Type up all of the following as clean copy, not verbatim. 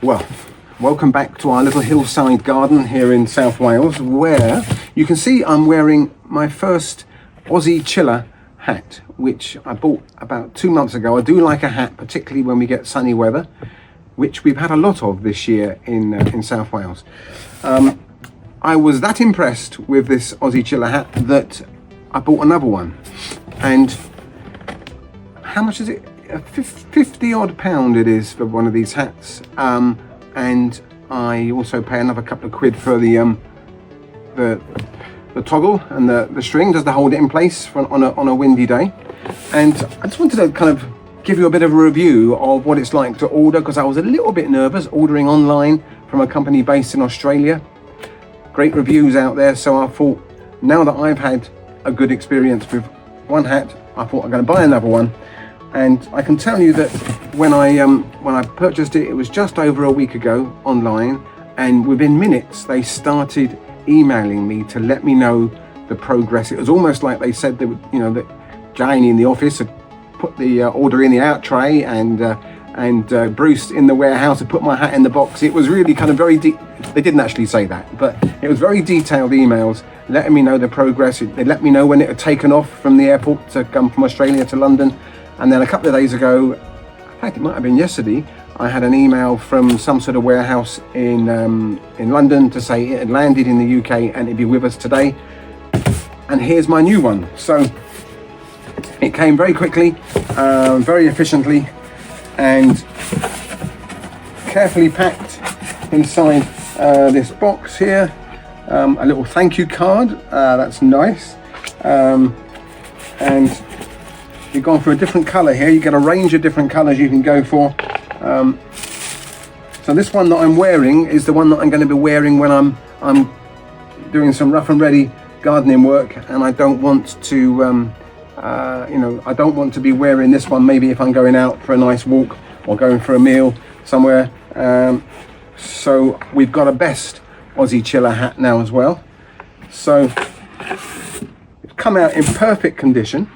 Well, welcome back to our little hillside garden here in South Wales, where you can see I'm wearing my first Aussie Chiller hat, which I bought about 2 months ago. I do like a hat, particularly when we get sunny weather, which we've had a lot of this year in South Wales. I was that impressed with this Aussie Chiller hat that I bought another one. And how much is it? 50 odd pound it is for one of these hats, and I also pay another couple of quid for the toggle and the string just to hold it in place on a windy day. And I just wanted to kind of give you a bit of a review of what it's like to order, because I was a little bit nervous ordering online from a company based in Australia. Great reviews out there, so I thought, now that I've had a good experience with one hat, I thought I'm going to buy another one. And I can tell you that when I purchased it, it was just over a week ago online, and within minutes they started emailing me to let me know the progress. It was almost like they said that, you know, that Jane in the office had put the order in the out tray, and Bruce in the warehouse had put my hat in the box. It was really kind of very they didn't actually say that, but it was very detailed emails letting me know the progress. They let me know when it had taken off from the airport to come from Australia to London. And then a couple of days ago, in fact it might have been yesterday, I had an email from some sort of warehouse in London to say it had landed in the UK and it'd be with us today. And here's my new one. So it came very quickly, very efficiently, and carefully packed inside this box here. A little thank you card, that's nice. And you've gone for a different colour here. You get a range of different colours you can go for. So this one that I'm wearing is the one that I'm going to be wearing when I'm doing some rough and ready gardening work, and I don't want to, I don't want to be wearing this one maybe if I'm going out for a nice walk or going for a meal somewhere. So we've got a best Aussie Chiller hat now as well. So it's come out in perfect condition.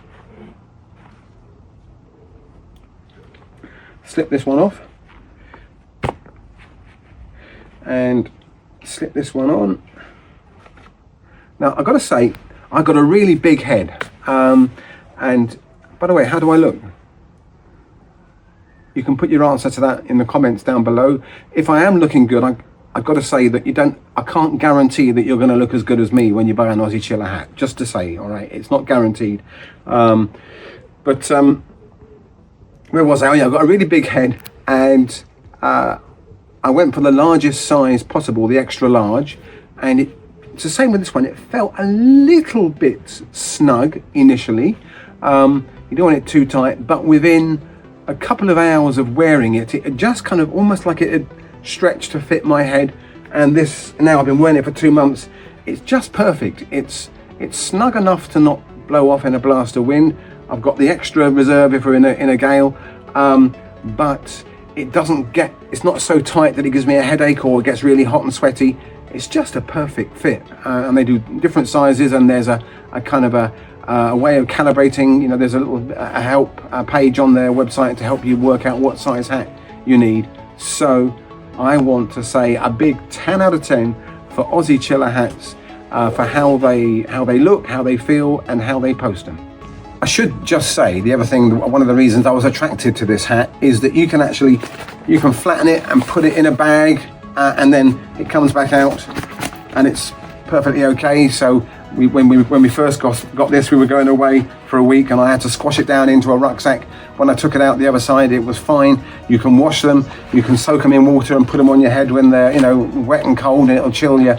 Slip this one off and slip this one on. Now I've got to say, I've got a really big head, and by the way, how do I look? You can put your answer to that in the comments down below. If I am looking good, I've got to say that I can't guarantee that you're going to look as good as me when you buy an Aussie Chiller hat, just to say, all right, it's not guaranteed. Where was I? Oh yeah, I've got a really big head, and I went for the largest size possible, the extra large, and it's the same with this one. It felt a little bit snug initially. You don't want it too tight, but within a couple of hours of wearing it, it just kind of almost like it had stretched to fit my head. And this, now I've been wearing it for 2 months, it's just perfect. It's snug enough to not blow off in a blast of wind. I've got the extra reserve if we're in a gale, but it's not so tight that it gives me a headache or it gets really hot and sweaty. It's just a perfect fit, and they do different sizes, and there's a kind of a way of calibrating. You know, there's a little help page on their website to help you work out what size hat you need. So I want to say a big 10 out of 10 for Aussie Chiller hats, for how they look, how they feel, and how they post them. I should just say, the other thing, one of the reasons I was attracted to this hat is that you can flatten it and put it in a bag, and then it comes back out and it's perfectly okay. So when we first got this, we were going away for a week and I had to squash it down into a rucksack. When I took it out the other side, it was fine. You can wash them, you can soak them in water and put them on your head when they're, you know, wet and cold, and it'll chill your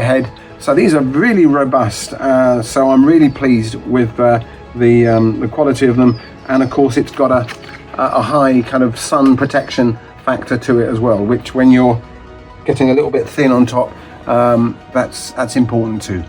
head. So these are really robust, so I'm really pleased with the quality of them, and of course it's got a high kind of sun protection factor to it as well, which when you're getting a little bit thin on top, that's important too.